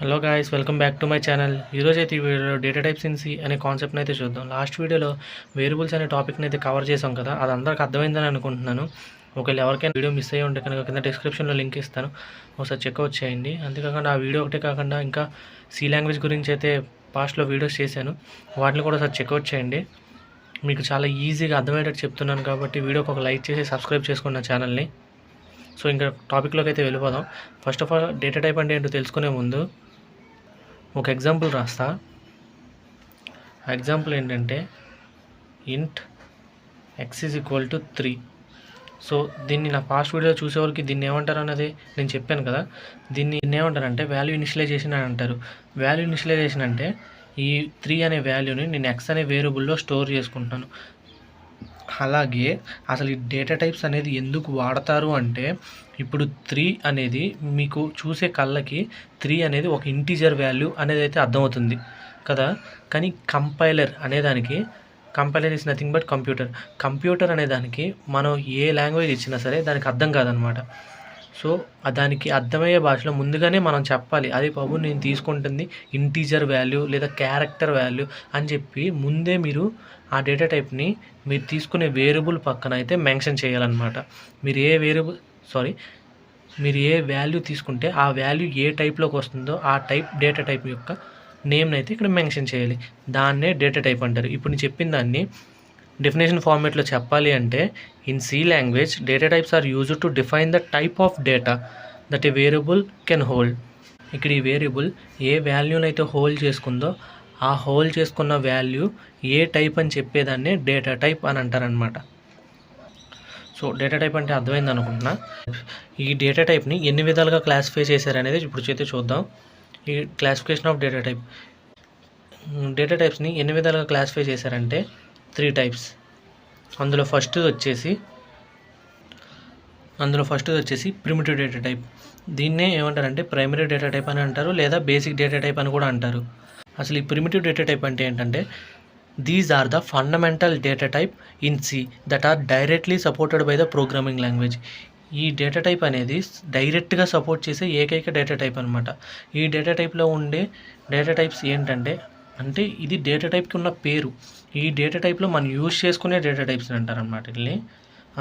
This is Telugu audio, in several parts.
Hello guys, welcome back to my channel. ఈరోజు అయితే ఈ వీడియోలో డేటా టైప్స్ ఇన్ సి అనే కాన్సెప్ట్ని అయితే చూద్దాం. లాస్ట్ వీడియోలో వేరియబుల్స్ అనే టాపిక్ని అయితే కవర్ చేసాం కదా, అది అందరికి అర్థమైందని అనుకుంటున్నాను. ఒకవేళ ఎవరికైనా వీడియో మిస్ అయ్యి ఉంటే కనుక కింద డిస్క్రిప్షన్లో లింక్ ఇస్తాను, ఒకసారి చెక్అవుట్ చేయండి. అంతేకాకుండా ఆ వీడియో ఒకటే కాకుండా ఇంకా సి లాంగ్వేజ్ గురించి అయితే పాస్ట్లో వీడియోస్ చేశాను, వాటిని కూడా ఒకసారి చెక్అవుట్ చేయండి. మీకు చాలా ఈజీగా అర్థమయ్యేటట్టు చెప్తున్నాను కాబట్టి వీడియోకి ఒక లైక్ చేసి సబ్స్క్రైబ్ చేసుకోండి నా ఛానల్ని. సో ఇంకా టాపిక్లోకి అయితే వెళ్ళిపోదాం. First of all data type అంటే ఏంటో తెలుసుకునే ముందు ఒక ఎగ్జాంపుల్ రాస్తా. ఆ ఎగ్జాంపుల్ ఏంటంటే ఇంట్ X is equal to 3. So దీన్ని నా పాస్ట్ వీడియో చూసేవాళ్ళకి దీన్ని ఏమంటారు అన్నది నేను చెప్పాను కదా. దీన్ని ఏమంటారంటే వాల్యూ ఇనిషియలైజేషన్ అని అంటారు. వాల్యూ ఇనిషియలైజేషన్ అంటే ఈ 3 అనే వాల్యూని నేను ఎక్స్ అనే వేరియబుల్లో స్టోర్ చేసుకుంటాను. అలాగే అసలు ఈ డేటా టైప్స్ అనేది ఎందుకు వాడతారు అంటే, ఇప్పుడు 3 అనేది మీకు చూసే కళ్ళకి 3 అనేది ఒక ఇంటీజర్ వాల్యూ అనేది అయితే అర్థమవుతుంది కదా. కానీ కంపైలర్ అనేదానికి, compiler is nothing but computer అనేదానికి మనం ఏ లాంగ్వేజ్ ఇచ్చినా సరే దానికి అర్థం కాదనమాట. సో దానికి అర్థమయ్యే భాషలో ముందుగానే మనం చెప్పాలి, అది బాబు నేను తీసుకుంటుంది ఇంటీజర్ వాల్యూ లేదా క్యారెక్టర్ వాల్యూ అని చెప్పి ముందే మీరు ఆ డేటా టైప్ని మీరు తీసుకునే వేరియబుల్ పక్కన అయితే మెన్షన్ చేయాలన్నమాట. మీరు ఏ వాల్యూ తీసుకుంటే ఆ వాల్యూ ఏ టైప్లోకి వస్తుందో ఆ డేటా టైప్ యొక్క నేమ్ని అయితే ఇక్కడ మెన్షన్ చేయాలి. దాన్నే డేటా టైప్ అంటారు. ఇప్పుడు నేను చెప్పిన దాన్ని డెఫినేషన్ ఫార్మేట్లో చెప్పాలి అంటే, in C language data types are used to define the type of data that a variable can hold. ఇక్కడ ఈ వేరియబుల్ ఏ వాల్యూని అయితే హోల్డ్ చేసుకుందో ఆ హోల్డ్ చేసుకున్న వాల్యూ ఏ టైప్ అని చెప్పేదాన్ని డేటా టైప్ అని అంటారనమాట. సో డేటా టైప్ అంటే అర్థమైంది అనుకుంటున్నా. ఈ డేటా టైప్ని ఎన్ని విధాలుగా క్లాసిఫై చేశారనేది ఇప్పుడు చేతే చూద్దాం. ఈ క్లాసిఫికేషన్ ఆఫ్ డేటా టైప్స్ని ఎన్ని విధాలుగా క్లాసిఫై చేశారంటే 3 టైప్స్. అందులో ఫస్ట్ది వచ్చేసి ప్రిమిటివ్ డేటా టైప్. దీన్నే ఏమంటారంటే ప్రైమరీ డేటా టైప్ అని అంటారు, లేదా బేసిక్ డేటా టైప్ అని కూడా అంటారు. అసలు ఈ ప్రిమిటివ్ డేటా టైప్ అంటే ఏంటంటే, these are the fundamental data type in C that are directly supported by the programming language. ఈ డేటా టైప్ అనేది డైరెక్ట్గా సపోర్ట్ చేసే ఏకైక డేటా టైప్ అనమాట. ఈ డేటా టైప్లో ఉండే డేటా టైప్స్ ఏంటంటే, ఇది డేటా టైప్కి ఉన్న పేరు. ఈ డేటా టైప్లో మనం యూజ్ చేసుకునే డేటా టైప్స్ అంటారనమాట వీళ్ళని.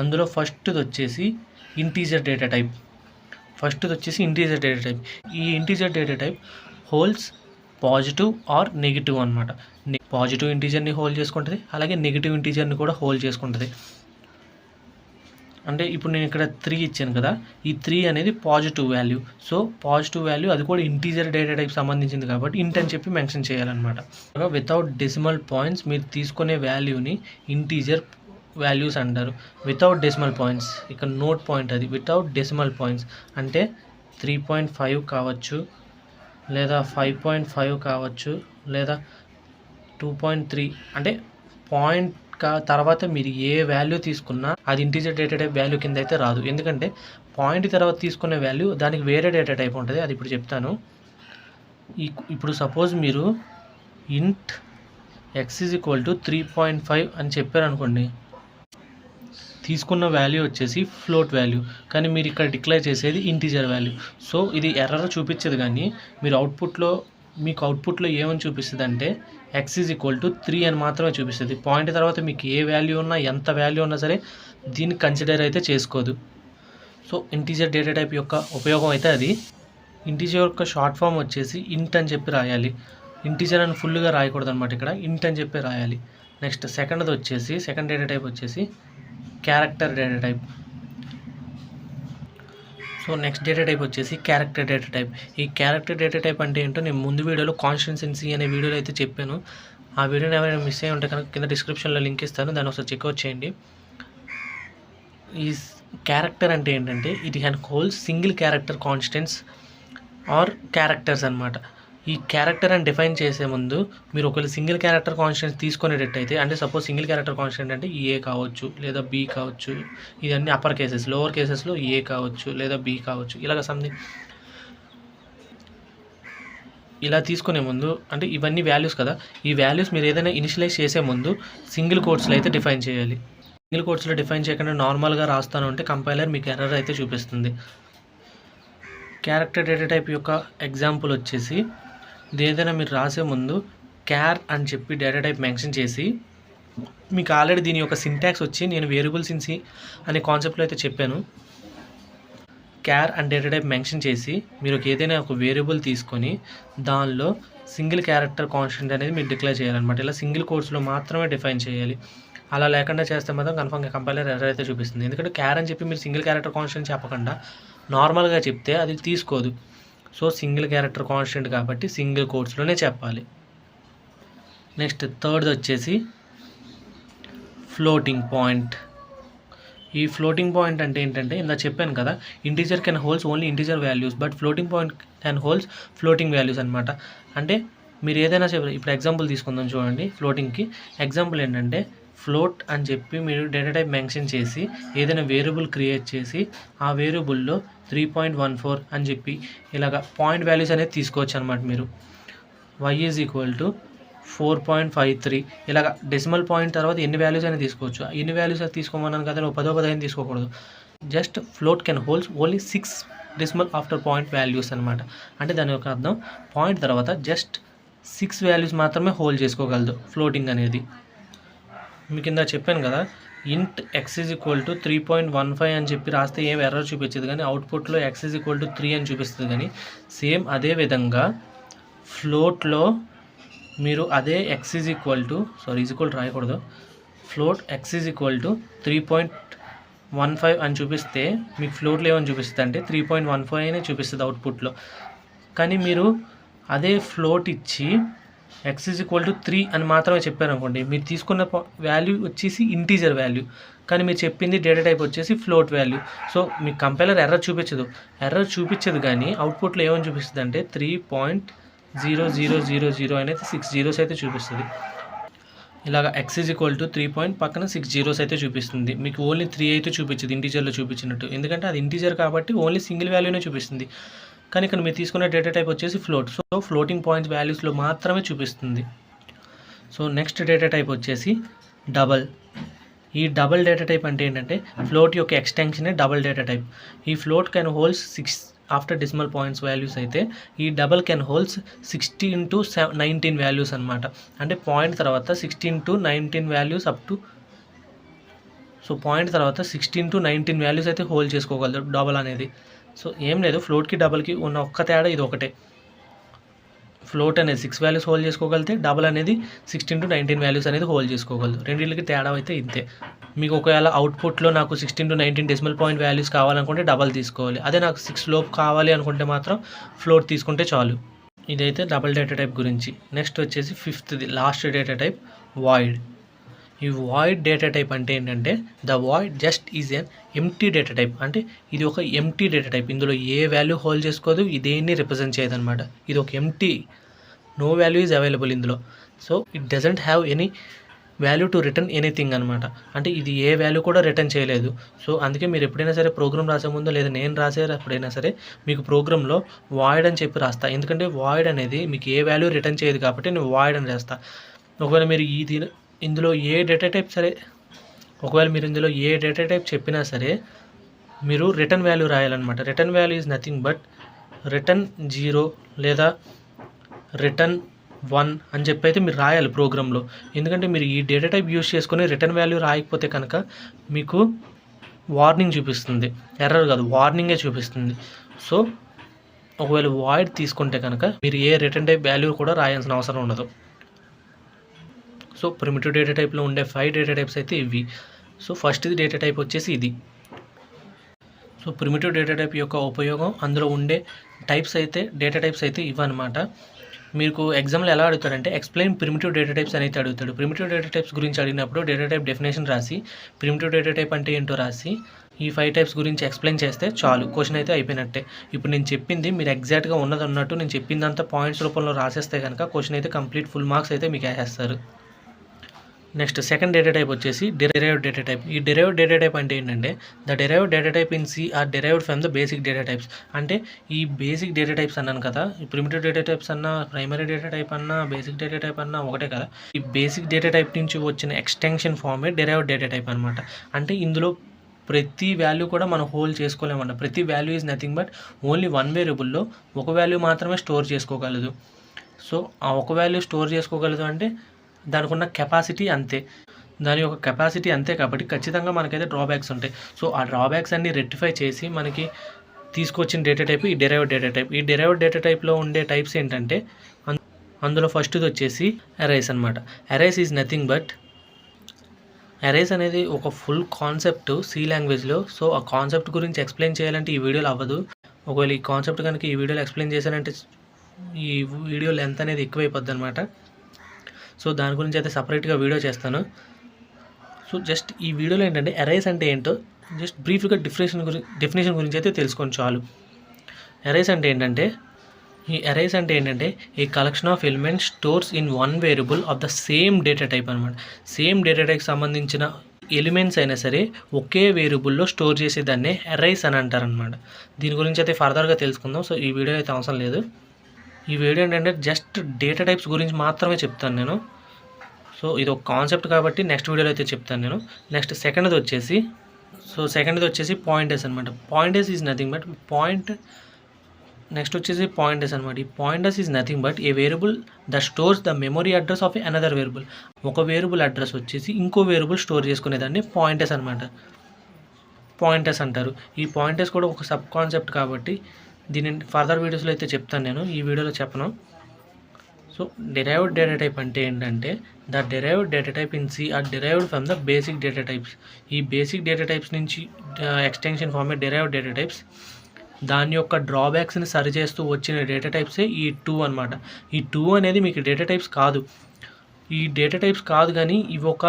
అందులో ఫస్ట్ది వచ్చేసి ఇంటీజర్ డేటా టైప్. ఈ integer data type holds positive or negative అనమాట. పాజిటివ్ ఇంటీజర్ని హోల్డ్ చేసుకుంటుంది, అలాగే నెగిటివ్ ఇంటీజర్ని కూడా హోల్డ్ చేసుకుంటుంది. అంటే ఇప్పుడు నేను ఇక్కడ 3 ఇచ్చాను కదా, ఈ 3 అనేది positive value. So positive value అది కూడా ఇంటీజర్ డేటా టైప్ సంబంధించింది కాబట్టి ఇంట్ అని చెప్పి మెన్షన్ చేయాలన్నమాట. వితౌట్ డెసిమల్ పాయింట్స్ మీరు తీసుకునే వాల్యూని ఇంటీజర్ వాల్యూస్ అంటారు. వితౌట్ డెసిమల్ పాయింట్స్, ఇక్కడ నోట్ పాయింట్ అది. వితౌట్ డెసిమల్ పాయింట్స్ అంటే 3.5 కావచ్చు, లేదా 5.5 కావచ్చు, లేదా 2.3. అంటే పాయింట్ తర్వాత మీరు ఏ వాల్యూ తీసుకున్నా అది ఇంటీజర్ డేటా టైప్ వాల్యూ కింద అయితే రాదు. ఎందుకంటే పాయింట్ తర్వాత తీసుకునే వాల్యూ దానికి వేరే డేటా టైప్ ఉంటుంది, అది ఇప్పుడు చెప్తాను. ఇప్పుడు సపోజ్ మీరు ఇంట్ ఎక్స్ ఈజ్ ఈక్వల్ టు 3.5 అని చెప్పారనుకోండి, తీసుకున్న వాల్యూ వచ్చేసి ఫ్లోట్ వాల్యూ, కానీ మీరు ఇక్కడ డిక్లేర్ చేసేది ఇంటీజర్ వాల్యూ. సో ఇది ఎర్రర్ చూపించదు, కానీ మీకు అవుట్పుట్లో ఏమని చూపిస్తుంది అంటే ఎక్స్ ఈజ్ ఈక్వల్ టు 3 అని మాత్రమే చూపిస్తుంది. పాయింట్ తర్వాత మీకు ఏ వాల్యూ ఉన్నా, ఎంత వాల్యూ ఉన్నా సరే దీన్ని కన్సిడర్ అయితే చేసుకోదు. సో ఇంటీజర్ డేటా టైప్ యొక్క ఉపయోగం అయితే అది. ఇంటీజర్ యొక్క షార్ట్ ఫామ్ వచ్చేసి ఇంట్ అని చెప్పి రాయాలి. ఇంటీజర్ అని ఫుల్గా రాయకూడదు అనమాట, ఇక్కడ ఇంట్ అని చెప్పి రాయాలి. నెక్స్ట్ సెకండ్ డేటా టైప్ వచ్చేసి character data type. So next data type వచ్చేసి క్యారెక్టర్ డేటా టైప్. ఈ క్యారెక్టర్ డేటా టైప్ అంటే ఏంటో నేను ముందు వీడియోలో కాన్స్టిట్యుయెన్సీ అనే వీడియోలో అయితే చెప్పాను. ఆ వీడియోని ఎవరైనా మిస్ అయ్యి ఉంటే కనుక కింద డిస్క్రిప్షన్లో లింక్ ఇస్తాను, దాన్ని ఒకసారి చెక్అవుట్ చేయండి. ఈ క్యారెక్టర్ అంటే ఏంటంటే it can hold single character constants or characters అనమాట. ఈ క్యారెక్టర్ అని డిఫైన్ చేసే ముందు మీరు ఒకవేళ సింగిల్ క్యారెక్టర్ కాన్స్టెంట్స్ తీసుకునేటట్టయితే, అంటే సపోజ్ సింగిల్ క్యారెక్టర్ కాన్స్టెంట్ అంటే ఏ కావచ్చు, లేదా బి కావచ్చు, ఇదన్నీ అప్పర్ కేసెస్. లోవర్ కేసెస్లో ఏ కావచ్చు, లేదా బి కావచ్చు, ఇలాగ సంథింగ్. ఇలా తీసుకునే ముందు, అంటే ఇవన్నీ వాల్యూస్ కదా, ఈ వాల్యూస్ మీరు ఏదైనా ఇనిషియలైజ్ చేసే ముందు సింగిల్ కోట్స్లో అయితే డిఫైన్ చేయాలి. సింగిల్ కోట్స్లో డిఫైన్ చేయకుండా నార్మల్గా రాస్తాను అంటే కంపైలర్ మీకు ఎర్రర్ అయితే చూపిస్తుంది. క్యారెక్టర్ డేటా టైప్ యొక్క ఎగ్జాంపుల్ వచ్చేసి ఏదైనా మీరు రాసే ముందు క్యార్ అని చెప్పి డేటా టైప్ మెన్షన్ చేసి, మీకు ఆల్రెడీ దీని యొక్క సింటాక్స్ వచ్చి నేను వేరియబుల్స్ ఇన్ సి అనే కాన్సెప్ట్లో అయితే చెప్పాను. క్యార్ అండ్ డేటా టైప్ మెన్షన్ చేసి మీరు ఏదైనా ఒక వేరియబుల్ తీసుకొని దానిలో సింగిల్ క్యారెక్టర్ కాన్స్టెంట్ అనేది మీరు డిక్లేర్ చేయాలన్నమాట. ఇలా సింగిల్ కోట్స్లో మాత్రమే డిఫైన్ చేయాలి. అలా లేకుండా చేస్తే మాత్రం కన్ఫర్మ్గా కంపైలర్ ఎర్రర్ అయితే చూపిస్తుంది. ఎందుకంటే క్యార్ అని చెప్పి మీరు సింగిల్ క్యారెక్టర్ కాన్స్టెంట్ చెప్పకుండా నార్మల్గా చెప్తే అది తీసుకోదు. సో సింగిల్ క్యారెక్టర్ కాన్స్టెంట్ కాబట్టి సింగిల్ కోట్స్లోనే చెప్పాలి. నెక్స్ట్ థర్డ్ వచ్చేసి ఫ్లోటింగ్ పాయింట్. ఈ ఫ్లోటింగ్ పాయింట్ అంటే ఏంటంటే ఇందా చెప్పాను కదా, integer can holds only integer values but floating point can holds floating values అనమాట. అంటే మీరు ఏదైనా ఇప్పుడు ఎగ్జాంపుల్ తీసుకుందాం చూడండి. ఫ్లోటింగ్కి ఎగ్జాంపుల్ ఏంటంటే ఫ్లోట్ అని చెప్పి మీరు డేటా టైప్ మెన్షన్ చేసి ఏదైనా వేరియబుల్ క్రియేట్ చేసి ఆ వేరియబుల్లో 3.14 అని చెప్పి ఇలాగ పాయింట్ వాల్యూస్ అనేది తీసుకోవచ్చు అనమాట. మీరు y ఈజ్ ఈక్వల్ టు 4.53 ఇలాగ డెసిమల్ పాయింట్ తర్వాత ఎన్ని వాల్యూస్ అనేది తీసుకోవచ్చు. ఎన్ని వాల్యూస్ అది తీసుకోమన్నాను కదా, నువ్వు 10 తీసుకోకూడదు. Just float can holds only 6 decimal after point values అనమాట. అంటే దాని యొక్క అర్థం పాయింట్ తర్వాత జస్ట్ 6 వాల్యూస్ మాత్రమే హోల్డ్ చేసుకోగలదు ఫ్లోటింగ్ అనేది. మీ కింద చెప్పాను కదా, ఇంట్ x ఈజ్ ఈక్వల్ టు 3.15 అని చెప్పి రాస్తే ఏం ఎర్రర్ చూపించదు, కానీ అవుట్పుట్లో x ఈజ్ ఈక్వల్ టు 3 అని చూపిస్తుంది. కానీ సేమ్ అదే విధంగా ఫ్లోట్లో మీరు అదే x ఈజ్ ఈక్వల్ టు రాయకూడదు, float x is equal to 3.15 అని చూపిస్తే మీకు ఫ్లోట్లో ఏమని చూపిస్తుంది అంటే 3.15 అనే చూపిస్తుంది అవుట్పుట్లో. కానీ మీరు అదే ఫ్లోట్ ఇచ్చి x ఈజ్ ఈక్వల్ టు 3 అని మాత్రమే చెప్పారనుకోండి, మీరు తీసుకున్న వాల్యూ వచ్చేసి ఇంటీజర్ వాల్యూ, కానీ మీరు చెప్పింది డేటా టైప్ వచ్చేసి ఫ్లోట్ వాల్యూ. సో మీకు కంపైలర్ ఎర్రర్ చూపించదు కానీ అవుట్పుట్లో ఏమని చూపిస్తుంది అంటే 3.0000 అనేది 6 జీరోస్ అయితే చూపిస్తుంది. ఇలాగ x ఈజ్ ఈక్వల్ టు 3 పక్కన 6 జీరోస్ అయితే చూపిస్తుంది. మీకు ఓన్లీ 3 అయితే చూపించదు ఇంటీజర్లో చూపించినట్టు, ఎందుకంటే అది ఇంటీజర్ కాబట్టి ఓన్లీ సింగిల్ వాల్యూనే చూపిస్తుంది. కానీ ఇక్కడ మీరు తీసుకున్న డేటా టైప్ వచ్చేసి ఫ్లోట్, సో ఫ్లోటింగ్ పాయింట్స్ వాల్యూస్లో మాత్రమే చూపిస్తుంది. సో నెక్స్ట్ డేటా టైప్ వచ్చేసి డబల్. ఈ డబల్ డేటా టైప్ అంటే ఏంటంటే ఫ్లోట్ యొక్క ఎక్స్టెన్షనే డబల్ డేటా టైప్. ఈ float can holds 6 after decimal points values అయితే ఈ double can holds 16 to 19 values అనమాట. అంటే పాయింట్ తర్వాత 16 to 19 values up to, so point తర్వాత 16 to 19 వాల్యూస్ అయితే హోల్డ్ చేసుకోగలదు డబల్ అనేది. సో ఏం లేదు, ఫ్లోట్కి డబల్కి ఉన్న ఒక్క తేడా ఇది ఒకటే. ఫ్లోట్ అనేది 6 వాల్యూస్ హోల్డ్ చేసుకోగలితే డబల్ అనేది 16 to 19 వాల్యూస్ అనేది హోల్డ్ చేసుకోగలదు. రెండింటికి తేడా అయితే ఇంతే. మీకు ఒకవేళ అవుట్పుట్లో నాకు 16 to 19 డెసిమల్ పాయింట్ వాల్యూస్ కావాలనుకుంటే డబల్ తీసుకోవాలి. అదే నాకు 6 లోపు కావాలి అనుకుంటే మాత్రం ఫ్లోట్ తీసుకుంటే చాలు. ఇదైతే డబల్ డేటా టైప్ గురించి. నెక్స్ట్ వచ్చేసి ఫిఫ్త్ది లాస్ట్ డేటా టైప్ వాయిడ్. ఈ వాయిడ్ డేటా టైప్ అంటే ఏంటంటే the void just is an empty data type. అంటే ఇది ఒక ఎంప్టీ డేటా టైప్, ఇందులో ఏ వాల్యూ హోల్డ్ చేసుకోదు, ఇదేన్ని రిప్రజెంట్ చేయదు అనమాట. ఇది ఒక empty, no value is available ఇందులో. So it doesn't have any value to return anything అనమాట. అంటే ఇది ఏ వాల్యూ కూడా రిటర్న్ చేయలేదు. సో అందుకే మీరు ఎప్పుడైనా సరే ప్రోగ్రామ్ రాసే ముందు లేదా నేను రాసే ఎప్పుడైనా సరే మీకు ప్రోగ్రాంలో వాయిడ్ అని చెప్పి రాస్తా. ఎందుకంటే వాయిడ్ అనేది మీకు ఏ వాల్యూ రిటర్న్ చేయదు కాబట్టి నేను వాయిడ్ అని రాస్తా. ఒకవేళ మీరు ఇందులో ఏ డేటా టైప్ చెప్పినా సరే మీరు రిటర్న్ వాల్యూ రాయాలన్నమాట. Return value is nothing but return 0 లేదా రిటర్న్ 1 అని చెప్పి అయితే మీరు రాయాలి ప్రోగ్రాంలో. ఎందుకంటే మీరు ఈ డేటా టైప్ యూజ్ చేసుకొని రిటర్న్ వాల్యూ రాయకపోతే కనుక మీకు వార్నింగ్ చూపిస్తుంది, ఎర్రర్ కాదు వార్నింగే చూపిస్తుంది. సో ఒకవేళ వాయిడ్ తీసుకుంటే కనుక మీరు ఏ రిటర్న్ టైప్ వాల్యూ కూడా రాయాల్సిన అవసరం ఉండదు. సో ప్రిమిటివ్ డేటా టైప్లో ఉండే 5 డేటా టైప్స్ అయితే ఇవి. సో ఫస్ట్ డేటా టైప్ వచ్చేసి ఇది. సో ప్రిమిటివ్ డేటా టైప్ యొక్క ఉపయోగం, అందులో ఉండే డేటా టైప్స్ అయితే ఇవన్నమాట. మీకు ఎగ్జామ్లో ఎలా అడుగుతాడంటే ఎక్స్ప్లెయిన్ ప్రిమిటివ్ డేటా టైప్స్ అనేది అడుగుతాడు. ప్రిమిటివ్ డేటా టైప్స్ గురించి అడిగినప్పుడు డేటా టైప్ డెఫినేషన్ రాసి ప్రిమిటివ్ డేటా టైప్ అంటే ఏంటో రాసి ఈ 5 టైప్స్ గురించి ఎక్స్ప్లెయిన్ చేస్తే చాలు, క్వశ్చన్ అయితే అయిపోయినట్టే. ఇప్పుడు నేను చెప్పింది మీరు ఎగ్జాక్ట్గా ఉన్నదన్నట్టు నేను చెప్పిందంతా పాయింట్స్ రూపంలో రాసేస్తే కనుక క్వశ్చన్ అయితే కంప్లీట్ ఫుల్ మార్క్స్ అయితే మీకు వేసేస్తారు. నెక్స్ట్ సెకండ్ డేటా టైప్ వచ్చేసి డిరైవ్డ్ డేటా టైప్. ఈ డిరైవ్డ్ డేటా టైప్ అంటే ఏంటంటే the derived data type in C are derived from the basic data types. అంటే ఈ బేసిక్ డేటా టైప్స్ అన్నాను కదా, ఈ ప్రిమిటివ్ డేటా టైప్స్ అన్నా, ప్రైమరీ డేటా టైప్ అన్నా, బేసిక్ డేటా టైప్ అన్నా ఒకటే కదా. ఈ బేసిక్ డేటా టైప్ నుంచి వచ్చిన ఎక్స్టెన్షన్ ఫార్మే డిరైవ్డ్ డేటా టైప్ అనమాట. అంటే ఇందులో ప్రతి వాల్యూ కూడా మనం హోల్డ్ చేసుకోలేమన్నమాట. ప్రతి value is nothing but only one వేరియబుల్లో ఒక వాల్యూ మాత్రమే స్టోర్ చేసుకోగలదు. సో ఆ ఒక వాల్యూ స్టోర్ చేసుకోగలదు అంటే దానికి ఉన్న కెపాసిటీ అంతే, దాని యొక్క కెపాసిటీ అంతే. కాబట్టి ఖచ్చితంగా మనకైతే డ్రాబ్యాక్స్ ఉంటాయి. సో ఆ డ్రాబ్యాక్స్ అన్ని రెక్టిఫై చేసి మనకి తీసుకొచ్చిన డేటా టైప్ ఈ డెరైవ్డ్ డేటా టైప్. ఈ డెరైవ్డ్ డేటా టైప్లో ఉండే టైప్స్ ఏంటంటే అందులో ఫస్ట్ది వచ్చేసి అరైస్ అనమాట. Arrays is nothing but arrays అనేది ఒక ఫుల్ కాన్సెప్ట్ సి లాంగ్వేజ్లో. సో ఆ కాన్సెప్ట్ గురించి ఎక్స్ప్లెయిన్ చేయాలంటే ఈ వీడియోలో అవ్వదు. ఒకవేళ ఈ కాన్సెప్ట్ కనుక ఈ వీడియోలో ఎక్స్ప్లెయిన్ చేశానంటే ఈ వీడియో లెంత్ అనేది ఎక్కువైపోద్ది అనమాట. సో దాని గురించి అయితే సపరేట్గా వీడియో చేస్తాను. సో జస్ట్ ఈ వీడియోలో ఏంటంటే అరైస్ అంటే ఏంటో జస్ట్ బ్రీఫ్గా డెఫినేషన్ గురించి అయితే తెలుసుకొని చాలు. అరైస్ అంటే ఏంటంటే a collection of elements stores in one variable of the same data type అనమాట. సేమ్ డేటా టైప్ సంబంధించిన ఎలిమెంట్స్ అయినా సరే ఒకే వేరియబుల్లో స్టోర్ చేసేదాన్ని అరైస్ అని అంటారనమాట. దీని గురించి అయితే ఫర్దర్గా తెలుసుకుందాం. సో ఈ వీడియో అయితే అవసరం లేదు. ఈ వీడియో ఏంటంటే జస్ట్ డేటా టైప్స్ గురించి మాత్రమే చెప్తాను నేను. సో ఇది ఒక కాన్సెప్ట్ కాబట్టి నెక్స్ట్ వీడియోలో అయితే చెప్తాను నేను. నెక్స్ట్ సెకండ్ది వచ్చేసి పాయింటర్స్ అనమాట. Pointers is nothing but pointers అనమాట. ఈ pointers is nothing but A variable the stores the memory address of another variable. ఒక వేరియబుల్ అడ్రస్ వచ్చేసి ఇంకో వేరియబుల్ స్టోర్ చేసుకునేదాన్ని పాయింటర్స్ అనమాట, పాయింటర్స్ అంటారు. ఈ పాయింటర్స్ కూడా ఒక సబ్ కాన్సెప్ట్ కాబట్టి దీని ఫర్దర్ వీడియోస్లో అయితే చెప్తాను నేను, ఈ వీడియోలో చెప్పను. సో డెరైవ్డ్ డేటా టైప్ అంటే ఏంటంటే the derived data type in C are derived from the basic data types. ఈ బేసిక్ డేటా టైప్స్ నుంచి extension form derived data types. దాని యొక్క డ్రాబ్యాక్స్ని సరిచేస్తూ వచ్చిన డేటా టైప్సే ఈ 2 అనమాట. ఈ 2 అనేది మీకు డేటా టైప్స్ కాదు, కానీ ఇవి ఒక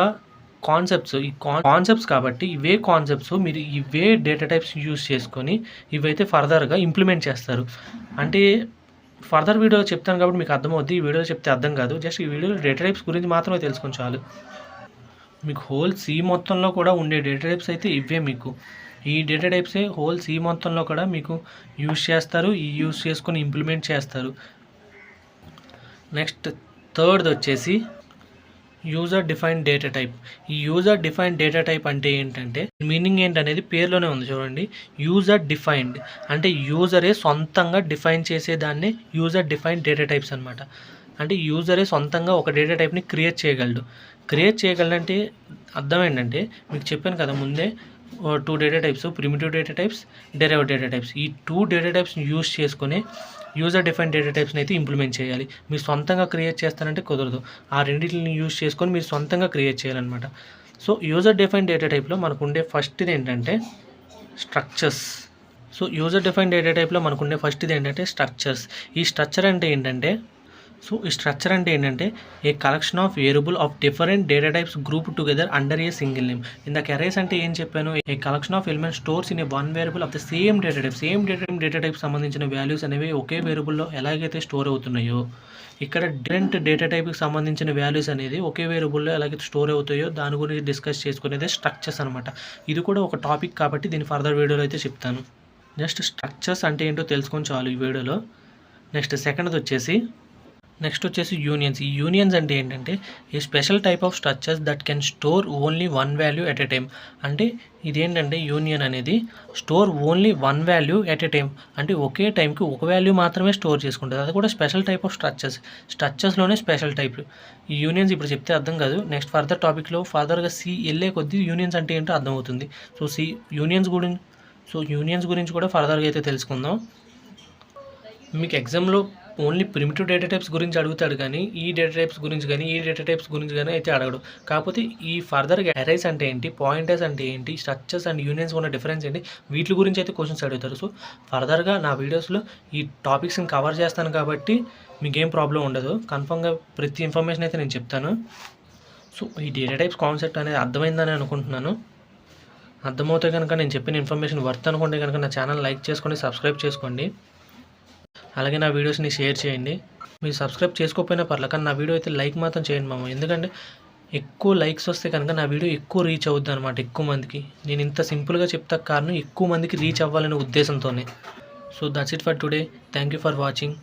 కాన్సెప్ట్స్. ఈ కాన్సెప్ట్స్ కాబట్టి ఇవే కాన్సెప్ట్స్ మీరు ఇవే డేటా టైప్స్ యూస్ చేసుకొని ఇవైతే ఫర్దర్గా ఇంప్లిమెంట్ చేస్తారు. అంటే ఫర్దర్ వీడియోలో చెప్తాను కాబట్టి మీకు అర్థమవుద్ది, ఈ వీడియోలో చెప్తే అర్థం కాదు. జస్ట్ ఈ వీడియోలో డేటా టైప్స్ గురించి మాత్రమే తెలుసుకొని చాలు. మీకు హోల్ సి మొత్తంలో కూడా ఉండే డేటా టైప్స్ అయితే ఇవే. మీకు ఈ డేటా టైప్సే హోల్ సి మొత్తంలో కూడా మీకు యూస్ చేస్తారు, యూస్ చేసుకొని ఇంప్లిమెంట్ చేస్తారు. నెక్స్ట్ థర్డ్ది వచ్చేసి యూజర్ డిఫైన్డ్ డేటా టైప్. ఈ యూజర్ డిఫైన్డ్ డేటా టైప్ అంటే ఏంటంటే మీనింగ్ ఏంటనేది పేరులోనే ఉంది చూడండి. యూజర్ డిఫైన్డ్ అంటే యూజరే సొంతంగా డిఫైన్ చేసేదాన్ని యూజర్ డిఫైన్డ్ డేటా టైప్స్ అనమాట. అంటే యూజరే సొంతంగా ఒక డేటా టైప్ని క్రియేట్ చేయగలడంటే అర్థం ఏంటంటే మీకు చెప్పాను కదా ముందే 2 data types, primitive data types, derived data types. ఈ 2 డేటా టైప్స్ని యూస్ చేసుకుని యూజర్ డిఫైన్ డేటా టైప్స్ని అయితే ఇంప్లిమెంట్ చేయాలి. మీరు సొంతంగా క్రియేట్ చేస్తానంటే కుదరదు. ఆ రెండింటిని యూస్ చేసుకొని మీరు సొంతంగా క్రియేట్ చేయాలన్నమాట. సో యూజర్ డిఫైన్ డేటా టైప్లో మనకు ఉండే ఫస్ట్ది ఏంటంటే స్ట్రక్చర్స్. స్ట్రక్చర్స్. ఈ స్ట్రక్చర్ అంటే ఏంటంటే a collection of variable of different data types group together under a single name. ఇందాక అరైస్ అంటే ఏం చెప్పాను, a collection of element stores in a one variable of the same data type సంబంధించిన వాల్యూస్ అనేవి ఒకే వేరియబుల్లో ఎలాగైతే స్టోర్ అవుతున్నాయో ఇక్కడ డిఫరెంట్ డేటా టైప్కి సంబంధించిన వాల్యూస్ అనేది ఒకే వేరియబుల్లో ఎలాగైతే స్టోర్ అవుతాయో దాని గురించి డిస్కస్ చేసుకునేదే స్ట్రక్చర్స్ అనమాట. ఇది కూడా ఒక టాపిక్ కాబట్టి దీని ఫర్దర్ వీడియోలో అయితే చెప్తాను. జస్ట్ స్ట్రక్చర్స్ అంటే ఏంటో తెలుసుకొని చాలు ఈ వీడియోలో. నెక్స్ట్ వచ్చేసి యూనియన్స్. ఈ యూనియన్స్ అంటే ఏంటంటే a special type of structures that can store only one value at a time. అంటే ఇదేంటంటే యూనియన్ అనేది store only one value at a time. అంటే ఒకే టైంకి ఒక వాల్యూ మాత్రమే స్టోర్ చేసుకుంటుంది. అది కూడా స్పెషల్ టైప్ ఆఫ్ స్ట్రక్చర్స్లోనే స్పెషల్ టైప్. ఈ యూనియన్స్ ఇప్పుడు చెప్తే అర్థం కాదు, నెక్స్ట్ ఫర్దర్ టాపిక్లో ఫర్దర్గా సి వెళ్ళే కొద్దీ యూనియన్స్ అంటే ఏంటో అర్థమవుతుంది. సో యూనియన్స్ గురించి కూడా ఫర్దర్గా అయితే తెలుసుకుందాం. మీకు ఎగ్జామ్లో ఓన్లీ ప్రిమిటివ్ డేటా టైప్స్ గురించి అడుగుతాడు కానీ ఈ డేటా టైప్స్ గురించి కానీ అయితే అడగడు. కాకపోతే ఈ ఫర్దర్గా అరైస్ అంటే ఏంటి, పాయింటర్స్ అంటే ఏంటి, స్ట్రక్చర్స్ అండ్ యూనియన్స్ ఉన్న డిఫరెన్స్ ఏంటి, వీటి గురించి అయితే క్వశ్చన్స్ అడుగుతారు. సో ఫర్దర్గా నా వీడియోస్లో ఈ టాపిక్స్ని కవర్ చేస్తాను కాబట్టి మీకేం ప్రాబ్లం ఉండదు. కన్ఫర్మ్గా ప్రతి ఇన్ఫర్మేషన్ అయితే నేను చెప్తాను. సో ఈ డేటా టైప్స్ కాన్సెప్ట్ అనేది అర్థమైందని అనుకుంటున్నాను. అర్థమవుతే కనుక నేను చెప్పిన ఇన్ఫర్మేషన్ వర్త్ అనుకుంటే కనుక నా ఛానల్ లైక్ చేసుకోండి, సబ్స్క్రైబ్ చేసుకోండి. అలాగే నా వీడియోస్ని షేర్ చేయండి. మీరు సబ్స్క్రైబ్ చేసుకోకపోయినా పర్లేదు కానీ నా వీడియో అయితే లైక్ మాత్రం చేయండి మామ. ఎందుకంటే ఎక్కువ లైక్స్ వస్తే కనుక నా వీడియో ఎక్కువ రీచ్ అవుద్ది అనమాట, ఎక్కువ మందికి. నేను ఇంత సింపుల్గా చెప్తా కారణం ఎక్కువ మందికి రీచ్ అవ్వాలనే ఉద్దేశంతోనే. So that's it for today. Thank you for watching.